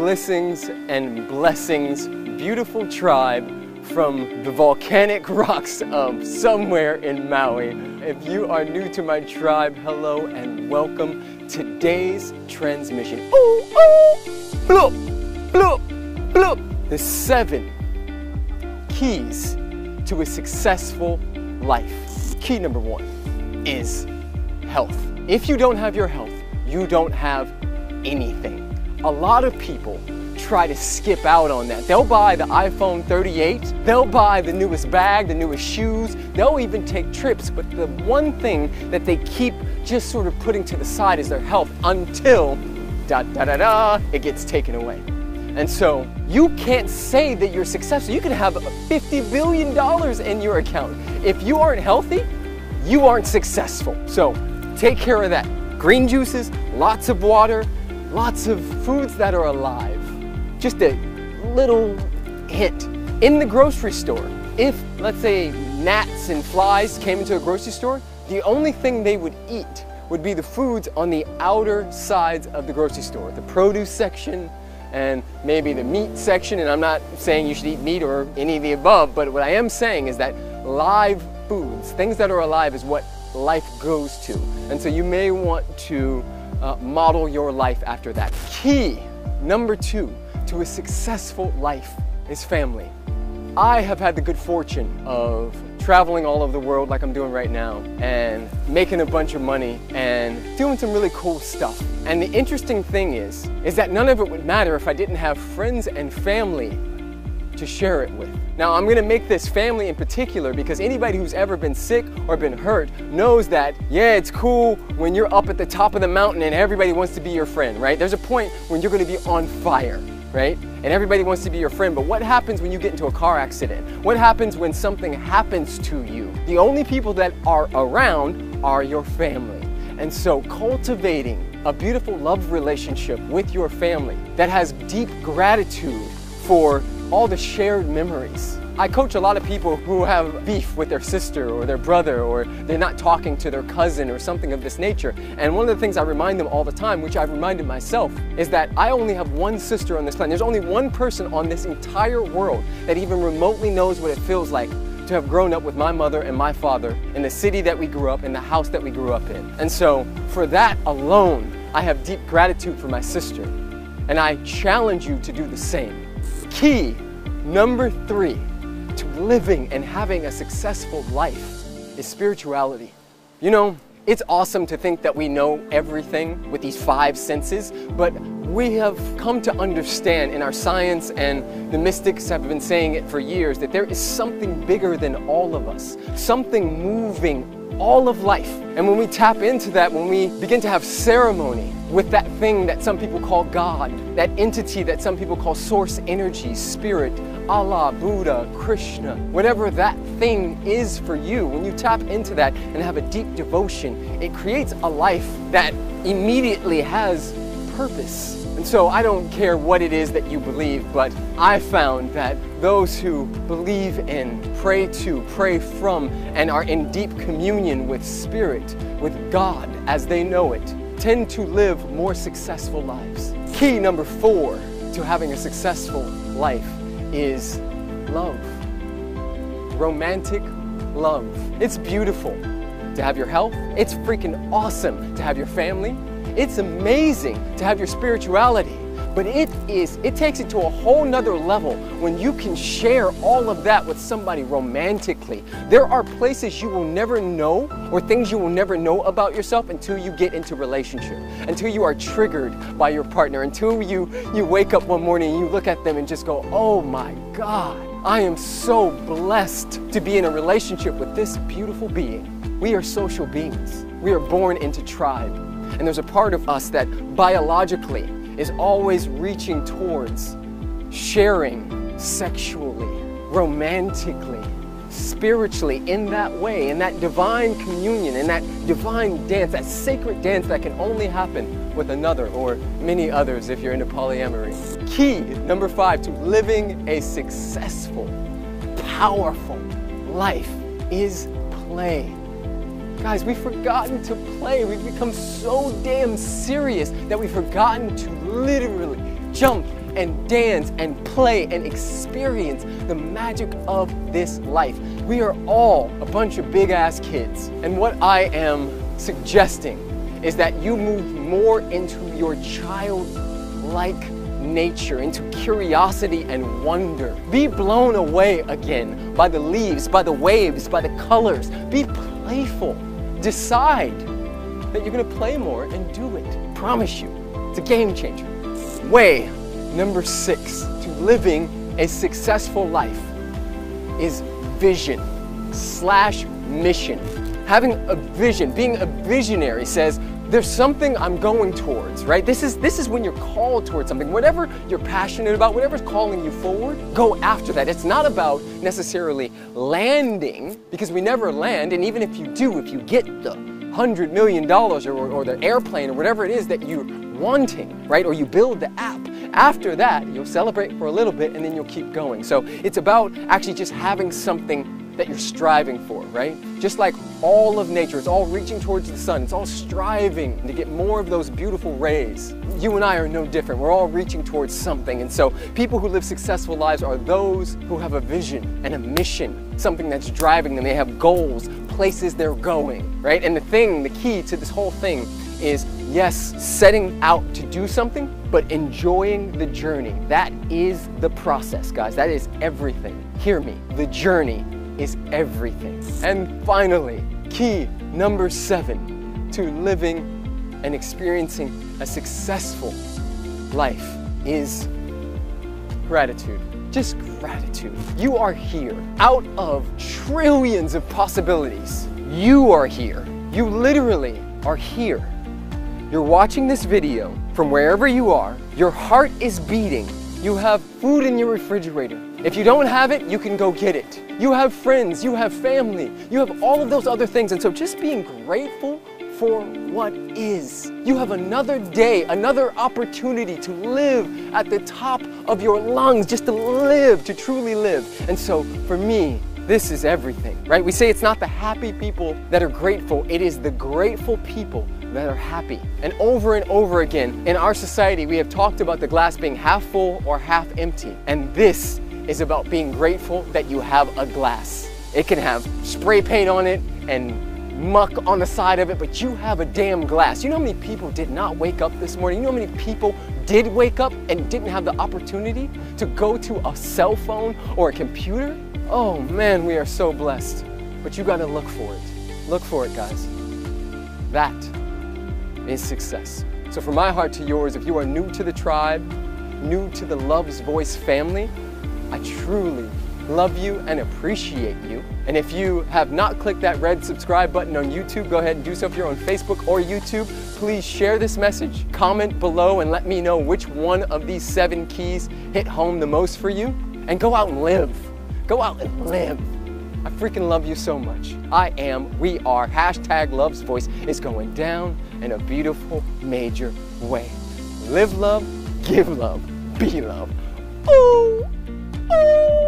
blessings and blessings, beautiful tribe from the volcanic rocks of somewhere in Maui. If you are new to my tribe, hello and welcome. Today's transmission. Ooh, ooh, bloop, bloop, bloop. The 7 keys to a successful life. Key number 1 is health. If you don't have your health, you don't have anything. A lot of people try to skip out on that. They'll buy the iPhone 38, they'll buy the newest bag, the newest shoes, they'll even take trips, but the one thing that they keep just sort of putting to the side is their health until it gets taken away. And so you can't say that you're successful. You can have $50 billion in your account. If you aren't healthy, you aren't successful. So take care of that. Green juices, lots of water, lots of foods that are alive. Just a little hint. In the grocery store, if, let's say, gnats and flies came into a grocery store, the only thing they would eat would be the foods on the outer sides of the grocery store. The produce section and maybe the meat section, and I'm not saying you should eat meat or any of the above, but what I am saying is that live foods, things that are alive, is what life goes to. And so you may want to model your life after that. Key number 2 to a successful life is family. I have had the good fortune of traveling all over the world like I'm doing right now and making a bunch of money and doing some really cool stuff. And the interesting thing is that none of it would matter if I didn't have friends and family to share it with. Now I'm gonna make this family in particular because anybody who's ever been sick or been hurt knows that, yeah, it's cool when you're up at the top of the mountain and everybody wants to be your friend, right? There's a point when you're gonna be on fire, right? And everybody wants to be your friend, but what happens when you get into a car accident? What happens when something happens to you? The only people that are around are your family. And so cultivating a beautiful love relationship with your family that has deep gratitude for all the shared memories. I coach a lot of people who have beef with their sister or their brother, or they're not talking to their cousin or something of this nature. And one of the things I remind them all the time, which I've reminded myself, is that I only have one sister on this planet. There's only one person on this entire world that even remotely knows what it feels like to have grown up with my mother and my father in the city that we grew up in, the house that we grew up in. And so for that alone, I have deep gratitude for my sister. And I challenge you to do the same. Key number 3 to living and having a successful life is spirituality. You know, it's awesome to think that we know everything with these 5 senses, but we have come to understand in our science, and the mystics have been saying it for years, that there is something bigger than all of us, something moving all of life. And when we tap into that, when we begin to have ceremony with that thing that some people call God, that entity that some people call source energy, spirit, Allah, Buddha, Krishna, whatever that thing is for you, when you tap into that and have a deep devotion, it creates a life that immediately has purpose. And so I don't care what it is that you believe, but I found that those who believe in, pray to, pray from, and are in deep communion with spirit, with God as they know it, tend to live more successful lives. Key number 4 to having a successful life is love. Romantic love. It's beautiful to have your health. It's freaking awesome to have your family. It's amazing to have your spirituality. But it takes it to a whole nother level when you can share all of that with somebody romantically. There are places you will never know, or things you will never know about yourself until you get into relationship, until you are triggered by your partner, until you wake up one morning and you look at them and just go, oh my God, I am so blessed to be in a relationship with this beautiful being. We are social beings. We are born into tribe. And there's a part of us that biologically is always reaching towards sharing sexually, romantically, spiritually, in that way, in that divine communion, in that divine dance, that sacred dance that can only happen with another or many others if you're into polyamory. Key number 5 to living a successful, powerful life is play. Guys, we've forgotten to play. We've become so damn serious that we've forgotten to literally jump and dance and play and experience the magic of this life. We are all a bunch of big-ass kids. And what I am suggesting is that you move more into your childlike nature, into curiosity and wonder. Be blown away again by the leaves, by the waves, by the colors. Be playful. Decide that you're gonna play more and do it. Promise you, it's a game changer. Way number 6 to living a successful life is vision/mission. Having a vision, being a visionary says, there's something I'm going towards, right? This is when you're called towards something. Whatever you're passionate about, whatever's calling you forward, go after that. It's not about necessarily landing, because we never land, and even if you do, if you get the $100 million or the airplane or whatever it is that you're wanting, right? Or you build the app. After that, you'll celebrate for a little bit and then you'll keep going. So it's about actually just having something that you're striving for, right? Just like all of nature, it's all reaching towards the sun. It's all striving to get more of those beautiful rays. You and I are no different. We're all reaching towards something. And so people who live successful lives are those who have a vision and a mission, something that's driving them. They have goals, places they're going, right? And the key to this whole thing is, yes, setting out to do something, but enjoying the journey. That is the process, guys. That is everything. Hear me. The journey is everything. And finally, key number 7 to living and experiencing a successful life is gratitude. Just gratitude. You are here. Out of trillions of possibilities, you are here. You literally are here. You're watching this video from wherever you are. Your heart is beating. You have food in your refrigerator. If you don't have it, you can go get it. You have friends, you have family, you have all of those other things. And so just being grateful for what is. You have another day, another opportunity to live at the top of your lungs, just to live, to truly live. And so for me, this is everything, right? We say it's not the happy people that are grateful, it is the grateful people that are happy. And over again, in our society, we have talked about the glass being half full or half empty. And this is about being grateful that you have a glass. It can have spray paint on it and muck on the side of it, but you have a damn glass. You know how many people did not wake up this morning? You know how many people did wake up and didn't have the opportunity to go to a cell phone or a computer? Oh man, we are so blessed. But you gotta look for it. Look for it, guys. That is success. So from my heart to yours, if you are new to the tribe, new to the Love's Voice family, I truly love you and appreciate you. And if you have not clicked that red subscribe button on YouTube, go ahead and do so. If you're on Facebook or YouTube, please share this message, comment below and let me know which one of these 7 keys hit home the most for you. And go out and live. Go out and live. I freaking love you so much. We are, #Love's Voice is going down in a beautiful, major way. Live love, give love, be love. Ooh, ooh.